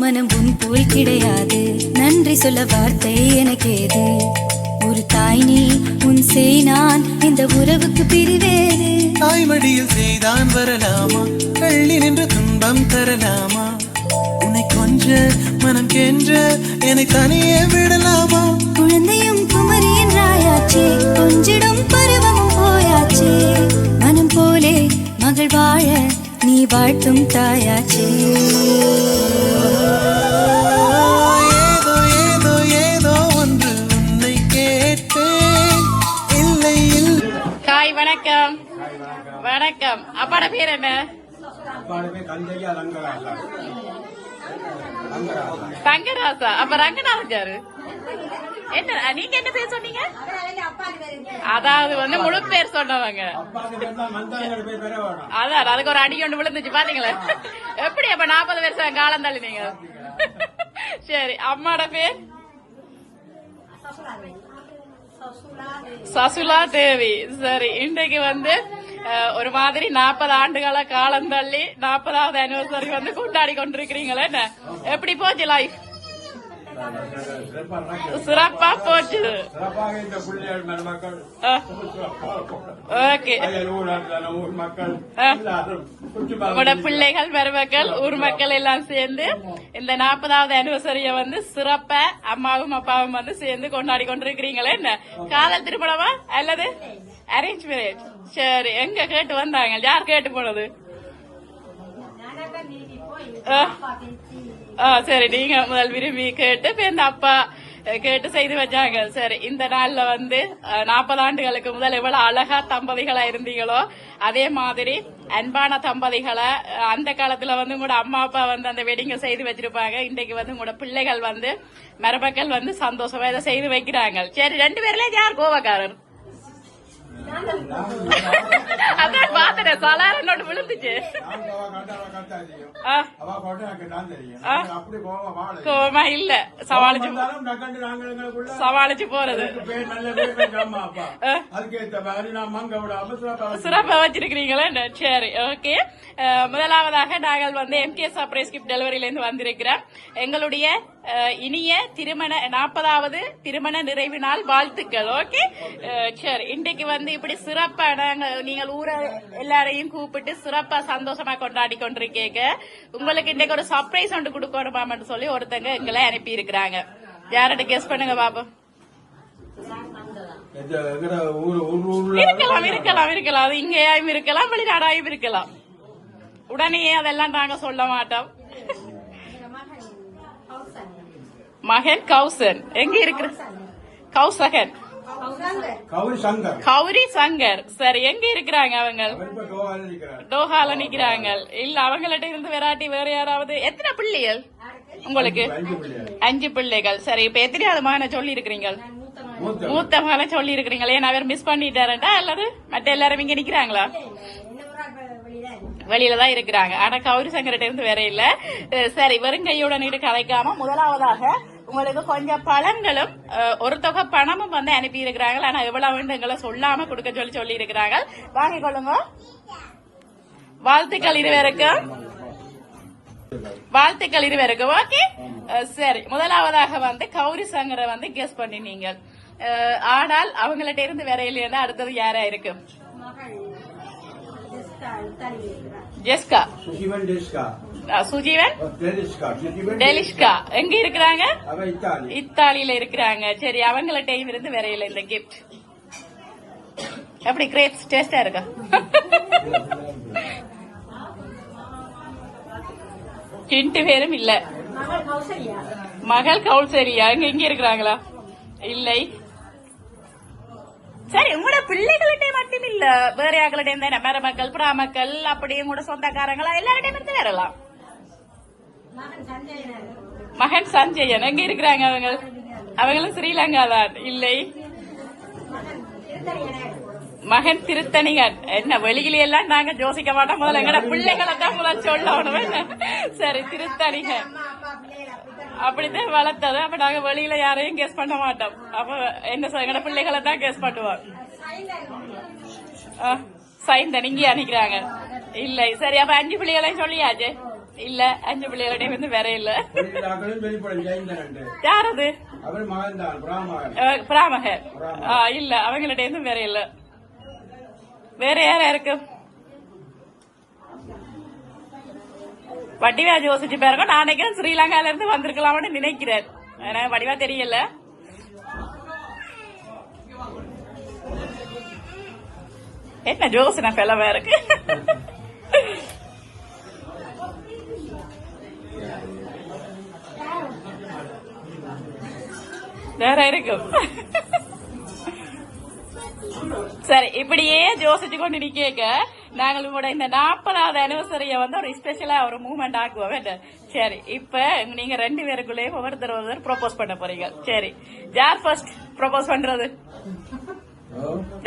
மனம் உன் போல் கிடையாது. நன்றி சொல்ல வார்த்தை எனக்கேது. ஒரு தாய் நீ, உன் செய் நான், இந்த உறவுக்கு பிரிவேது. தாய்மடியில் செய்தான் வரலாமா, கள்ளி நின்று துன்பம் தரலாமா? உன்னை கொஞ்ச மனம் கென்ற என்னை தனியே விடலாமா? குழந்தையும் குமரி என்றாயாச்சே, கொஞ்சிடும் பருவமும் போயாச்சே. மனம் போலே மகள் வாழ நீ வாழ்த்தும் தாயாச்சே. ஏதோ ஏதோ ஏதோ ஒன்று உன்னை கேட்டேன். இல்லை இல்லை. காய் வணக்கம். வணக்கம். அப்பாட பேர் என்ன? தங்கராசா. அப்ப ரங்கநாதன் யாரு? என்ன நீங்க என்ன பேர் சொன்னீங்க? அதாவது வந்து முழு பேர் சொன்னவங்க. அதான் அதுக்கு ஒரு அடி கொண்டு விழுந்துச்சு பாத்தீங்களா? எப்படி அப்ப 40 வருஷம் காலம் தள்ளினீங்க? சரி, அம்மாட பேர் சசுலா தேவி. சரி, இன்றைக்கு வந்து ஒரு மாதிரி 40 ஆண்டுகள காலம் தள்ளி 40வது அனிவர்சரி வந்து கொண்டாடி கொண்டிருக்கிறீங்களா? என்ன எப்படி போச்சு லைஃப்? சிறப்பா போச்சு. ஓகே, உங்களோட பிள்ளைகள் மருமக்கள் ஊர் மக்கள் எல்லாம் சேர்ந்து இந்த 40வது அனிவர்சரிய வந்து சிறப்பா அம்மாவும் அப்பாவும் வந்து சேர்ந்து கொண்டாடி கொண்டிருக்கிறீங்களா? என்ன காதல் திருமணமா அல்லது அரேஞ்ச் மேரேஜ்? சரி, எங்க கேட்டு வந்தாங்க? யார் கேட்டு போனது? சரி, நீங்க முதல் விரும்பி கேட்டு இந்த அப்பா கேட்டு செய்து வச்சாங்க. சரி, இந்த நாள்ல வந்து 40 ஆண்டுகளுக்கு முதல் எவ்வளவு அழகா தம்பதிகளா இருந்தீங்களோ அதே மாதிரி அன்பான தம்பதிகளை அந்த காலத்துல வந்து உங்களோட அம்மா அப்பா வந்து அந்த வெட்டிங்க செய்து வச்சிருப்பாங்க. இன்றைக்கு வந்து உங்களோட பிள்ளைகள் வந்து மருமக்கள் வந்து சந்தோஷமா இதை செய்து வைக்கிறாங்க. சரி, 2 பேர்ல யார் கோவக்காரர்? அதான் பாத்துட்டேன், சலாரனோட விழுந்துச்சு. கோவமா இல்ல, சமாளிச்சு போறது. சிறப்பா வச்சிருக்கிறீங்களா? சரி, ஓகே. முதலாவதாக நாங்கள் வந்து MK சர்ப்ரைஸ் கிஃப்ட் டெலிவரியில இருந்து வந்திருக்கிறோம். எங்களுடைய இனிய திருமண 40வது திருமண நிறைவு நாள் வாழ்த்துக்கள். ஓகே, சரி. இன்றைக்கு வந்து இப்படி சிறப்பா நீங்கள் ஊரை எல்லாரையும் கூப்பிட்டு சிறப்பா சந்தோஷமா கொண்டாடி கொண்டிருக்கீங்க. உங்களுக்கு இன்றைக்கு ஒரு சர்ப்ரைஸ் ஒன்று கொடுக்கணுமான்னு சொல்லி ஒருத்தங்க எங்களை அனுப்பி இருக்கிறாங்க. யார்கிட்ட கெஸ் பண்ணுங்க பாப்போம். இருக்கலாம் இருக்கலாம் இருக்கலாம், அது இங்கேயும் இருக்கலாம், வெளிநாடாயும் இருக்கலாம். உடனே அதெல்லாம் நாங்க சொல்ல மாட்டோம். மகன் கௌசன் எங்க இருக்கிற? கௌசகன் கௌரி சங்கர். சரி, எங்க இருக்கிறாங்க அவங்க? டோஹால நிக்கிறாங்க. இல்ல, அவங்கள்ட்ட இருந்து வெராட்டி வேற யாராவது? எத்தனை பிள்ளைகள் உங்களுக்கு? 5 பிள்ளைகள். சரி, இப்ப எத்தனையாவது மகனை சொல்லி இருக்கிறீங்க? மூத்த மகனை சொல்லி இருக்கிறீங்களே. ஏன் அவர் மிஸ் பண்ணிட்டாரா அல்லது மற்ற எல்லாரும் இங்க நிக்கிறாங்களா? வெளியில தான் இருக்கிறாங்க. ஆனா கௌரி சங்கர்கிட்ட இருந்து வேற இல்ல. சரி, வெறுங்கையுடன் கதைக்காம முதலாவதாக உங்களுக்கு கொஞ்சம் பழங்களும் ஒரு தொகை பணமும் வந்து அனுப்பி இருக்கிறாங்க. ஆனா எவ்வளவு எங்களை சொல்லாம கொடுக்க சொல்லி இருக்கிறாங்க. வாங்கிக் கொள்ளுங்க. வாழ்த்துக்கள் இருவருக்கும். வாழ்த்துக்கள் இருவருக்கும். ஓகே, சரி. முதலாவதாக வந்து கௌரி சங்கரை வந்து கெஸ் பண்ணினீங்க. ஆனால் அவங்கள்ட்ட இருந்து வேற இல்லையா? அடுத்தது யாரா இருக்கு? ஜெஸ்கா. சுஜீவன் டெலிஷ்கா. எங்க இருக்கிறாங்க? இத்தாலியில இருக்கிறாங்க. சரி, அவங்கள்ட்ட இருந்து வேற இல்ல இந்த கிஃப்ட். எப்படி கிரேப்ஸ் டேஸ்டா இருக்கா? ரெண்டு பேரும் இல்ல. மகள் கௌசல்யா எங்க இருக்கிறாங்களா? இல்லை. சரி, உங்களோட பிள்ளைகள்கிட்ட மட்டும் இல்ல, வேற யாருக்கிட்ட இருந்தா மருமக்கள் பிராமக்கள் அப்படியும் கூட சொந்தக்காரங்களா எல்லார்டையும் இருந்து வரலாம். மகன் சஞ்சயன் எங்க இருக்கிறாங்க? அவங்களும் ஸ்ரீலங்கா தான். இல்லை. மகன் திருத்தணிகன். என்ன வெளியில எல்லாம் நாங்க யோசிக்க மாட்டோம், முதல்ல எங்கட பிள்ளைகளை தான் முதல் சொல்லணும். சரி, திருத்தணிகன் அப்படித்தான் வளர்த்தது. அப்ப நாங்க வெளியில யாரையும் கெஸ் பண்ண மாட்டோம். அப்ப என்ன எங்கட பிள்ளைகளை தான் கெஸ் பண்ணுவோம். சைந்தன் இங்கே அனுக்கிறாங்க. இல்லை. சரி, அப்ப 5 பிள்ளைகளையும் சொல்லியாச்சு. இல்ல 5 பிள்ளைகளோட வந்து வேற இல்ல. யார் அது? பிராமகர். இல்ல அவங்களோட இருந்து வேற இல்ல. வேற யாரா இருக்கு? வடிவா யோசிச்சு பாருங்க. நான் நினைக்கிறேன் ஸ்ரீலங்கால இருந்து வந்திருக்கலாம்னு நினைக்கிறேன். எனக்கு வடிவா தெரியல. என்ன ஜோசனா பெலவா இருக்கு. வேற இருக்கும். சரி, இப்படியே யோசிச்சு கொண்டு நிக்க நாங்கள் உங்களோட இந்த 40வது அனிவர்சரிய வந்து ஒரு ஸ்பெஷலா ஒரு மூவ்மெண்ட் ஆக்குவோம். சரி, இப்ப நீங்க 2 பேருக்குள்ளேயும் ஒவ்வொருத்தர் ப்ரொபோஸ் பண்ண போறீங்க. சரி, யார் ஃபர்ஸ்ட் ப்ரொபோஸ் பண்றது?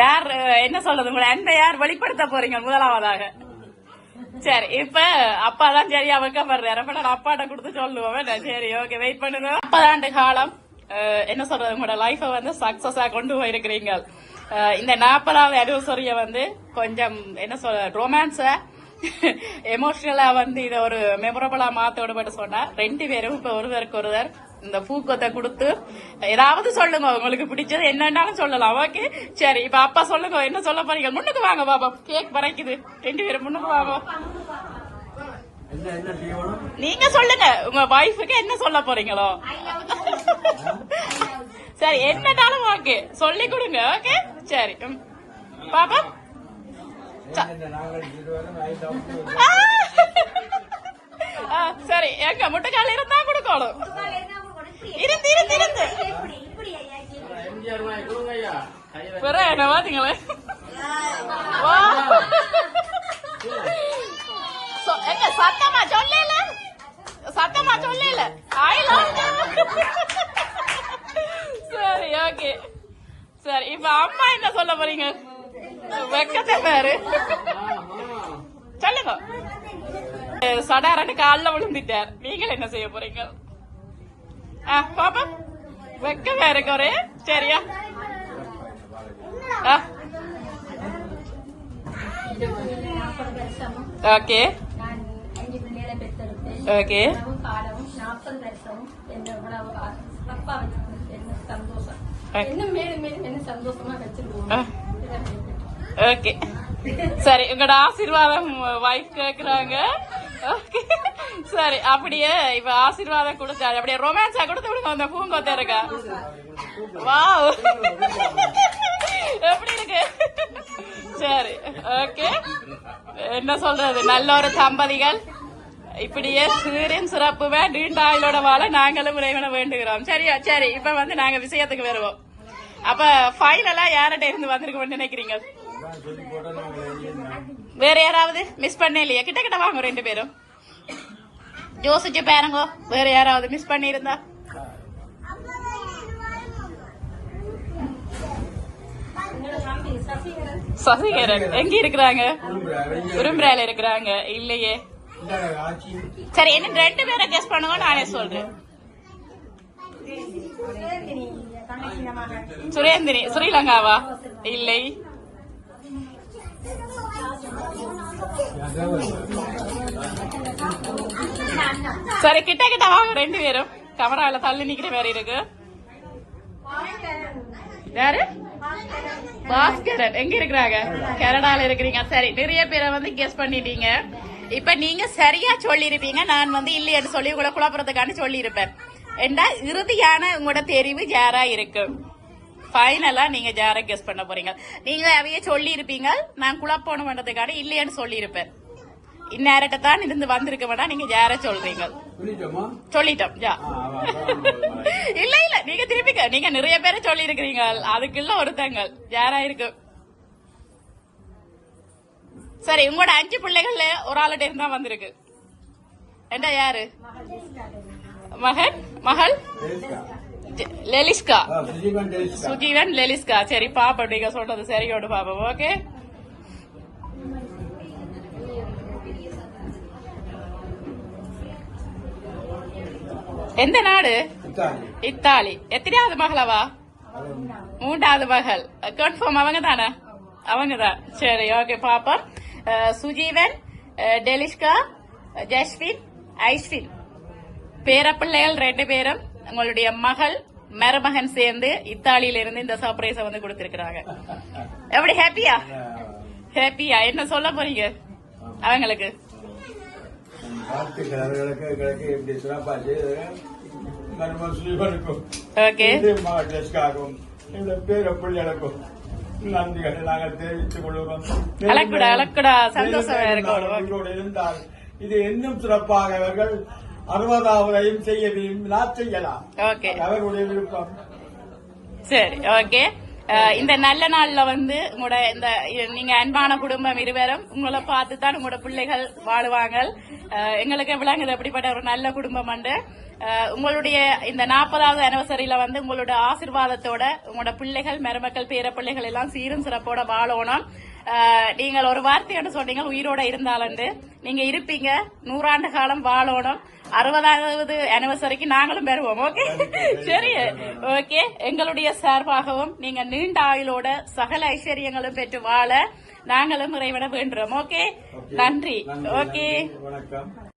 யார் என்ன சொல்றது? உங்களை அன்பை யார் வெளிப்படுத்த போறீங்க முதலாவதாக? சரி, இப்ப அப்பா தான் சரியா வைக்கப்படுறாரு. அப்ப நான் அப்பாட்ட கொடுத்து சொல்லுவோம். சரி, ஓகே, வெயிட் பண்ணுங்க. 40 ஆண்டு காலம் என்ன சொல்றது, உங்களோட லைஃப வந்து சக்சஸா கொண்டு போயிருக்கிறீங்க. இந்த 40வது அனிவர்சரிய வந்து கொஞ்சம் என்ன சொல்ற, ரொமான்ஸா எமோஷனலா வந்து இதை ஒரு மெமரபிளா மாத்த விடப்பட்டு சொன்னா 2 பேரும் இப்ப ஒருவருக்கு ஒருவர் இந்த பூக்கத்தை கொடுத்து ஏதாவது சொல்லுங்க, உங்களுக்கு பிடிச்சது என்னன்னாலும் சொல்லலாம். ஓகே, சரி, இப்ப அப்பா சொல்லுங்க, என்ன சொல்ல போறீங்க? முன்னுக்கு வாங்க பாபா, கேக் பறக்குது. 2 பேரும் முன்னுக்கு வாங்க. நீங்க சொல்லுங்க, உங்க வைஃபுக்கு என்ன சொல்ல போறீங்களோ? சரி, என்னட்டாலும் ஓகே, சொல்லி கொடுங்க. ஓகே, சரி பாப்பா. சரி, எங்க முட்டைக்கால இருந்தா கொடுக்கணும். இருந்து இருந்து இருந்து என்ன பாத்தீங்களே. எங்க சத்தமா சொல்லல, சத்தமா சொல்லல. சரி, ஓகே. சரி, இப்ப அம்மா என்ன சொல்ல போறீங்க? வெக்கத்தை பாரு, சொல்லுங்க. சடாரன்னு காலில் விழுந்துட்டார். நீங்கள் என்ன செய்ய போறீங்க? பாப்பா, வெக்கமா இருக்கு ஒரே. சரியா? Okay okay. ஓகே, சரி, உங்களோட ஆசீர்வாதம் வைஃப் கேக்குறாங்க. சரி, அப்படியே இப்ப ஆசீர்வாதம் கொடுத்தாரு. அப்படியே ரொமான்ஸா கொடுத்து விடுங்க. அந்த பூங்கொத்த இருக்கா? வாவ், எப்படி இருக்கு? சரி, ஓகே. என்ன சொல்றது, நல்ல ஒரு தம்பதிகள் இப்படியே சீரின் சிறப்புமே நீண்டாயிலோட வாழ நாங்களும் இறைவனை வேண்டுகிறோம். சரியா? சரி, இப்ப வந்து நாங்க விஷயத்துக்கு வருவோம். அப்ப ஃபைனலா யார்கிட்ட இருந்து வந்திருக்கோம்னு நினைக்கிறீங்க? வேற யாராவது மிஸ் பண்ண இல்லையா? கிட்ட கிட்ட வாங்க 2 பேரும், யோசிச்சு பாருங்க. வேற யாராவது மிஸ் பண்ணி இருந்தா? சசிகரன் எங்க இருக்கிறாங்க? உரும்புறால இருக்கிறாங்க. இல்லையே. சரி, என்ன 2 பேரை கெஸ் பண்ணுங்க, நானே சொல்றேன். சுரேந்திரி ஸ்ரீலங்காவா? இல்லை. சரி, கிட்ட கிட்ட வாங்க 2 பேரும். கமரால தள்ளி நிக்கிற மாதிரி இருக்கு. யாரு? பாஸ்கரன் எங்க இருக்கிறாங்க? கனடால இருக்கிறீங்க. சரி, நிறைய பேரை வந்து கெஸ் பண்ணிட்டீங்க. இப்ப நீங்க சரியா சொல்லி இருப்பீங்க, நான் வந்து இல்லைன்னு சொல்லி உங்களை குழப்பறதுக்கான சொல்லி இருப்பேன். ஏண்டா இறுதியான உங்களோட தெரிவு யாரா இருக்கு? ஃபைனலா நீங்க யார கெஸ் பண்ண போறீங்க? நீங்க அவைய சொல்லி இருப்பீங்க, நான் குழப்பம் பண்றதுக்கான இல்லைன்னு சொல்லி இருப்பேன். இந்நேரத்தை தான் இருந்து வந்திருக்க வேண்டாம். நீங்க யார சொல்றீங்க? சொல்லிட்டோம். இல்ல இல்ல, நீங்க திருப்பிக்க. நீங்க நிறைய பேரை சொல்லி இருக்கிறீங்க, அதுக்குள்ள ஒருத்தங்க யாரா இருக்கு? சரி, உங்களோட 5 பிள்ளைகள்ல ஒரு ஆளுடைய இருந்தா வந்திருக்கு. என்ன யாரு? மகன் மகள் லலிஸ்கா, சுஜீவன் லலிஸ்கா. சரி பாப்பா, நீங்க சொல்றது சரியோடு பாப்பா. ஓகே, எந்த நாடு? இத்தாலி. எத்தனையாவது மகளவா? 3வது மகள். கன்ஃபார்ம் அவங்க தானே? அவங்கதான். சரி, ஓகே பாப்பா. சுஜீவன், டெலிஷ்கா, ஜஸ்வின், ஐஸ்வின் பேரப்பிள்ளைகள் 2 பேரும் உங்களுடைய மகள் மருமகன் சேர்ந்து இத்தாலியில இருந்து இந்த சர்ப்ரைஸ வந்து கொடுத்திருக்கிறாங்க. எப்படி ஹாப்பியா? ஹாப்பியா? என்ன சொல்ல போறீங்க அவங்களுக்கு? ஓகே, நன்றிகளை நாங்கள் தெரிவித்துக் கொள்கிறோம். அழக்கூடா சந்தோஷமா இருக்கும். இது இன்னும் சிறப்பாக அவர்கள் 60ஆவதையும் செய்ய விரும்பினால் செய்யலாம். ஓகே, அவர்களுடைய விருப்பம். சரி, ஓகே. இந்த நல்ல நாள்ல வந்து உங்களோட இந்த நீங்க அன்பான குடும்பம் இருவரும் உங்களை பார்த்து தான் உங்களோட பிள்ளைகள் வாழுவாங்க. எங்களுக்கு விளங்குது அப்படிப்பட்ட ஒரு நல்ல குடும்பம் உண்டு. உங்களுடைய இந்த 40வது அனிவர்சரியில வந்து உங்களோட ஆசீர்வாதத்தோட உங்களோட பிள்ளைகள் மருமக்கள் பேர பிள்ளைகள் எல்லாம் சீரும் சிறப்போட வாழணும். நீங்கள் ஒரு வார்த்தையோட சொன்னீங்க உயிரோட இருந்தாலண்டு நீங்க இருப்பீங்க, 100 ஆண்டு காலம் வாழணும். 60வது அனிவர்சரிக்கு நாங்களும் பெறுவோம். ஓகே, சரி, ஓகே. எங்களுடைய சார்பாகவும் நீங்க நீண்ட ஆயுளோட சகல ஐஸ்வர்யங்களும் பெற்று வாழ நாங்களும் இறைவனை வேண்டுறோம். ஓகே, நன்றி. ஓகே, வணக்கம்.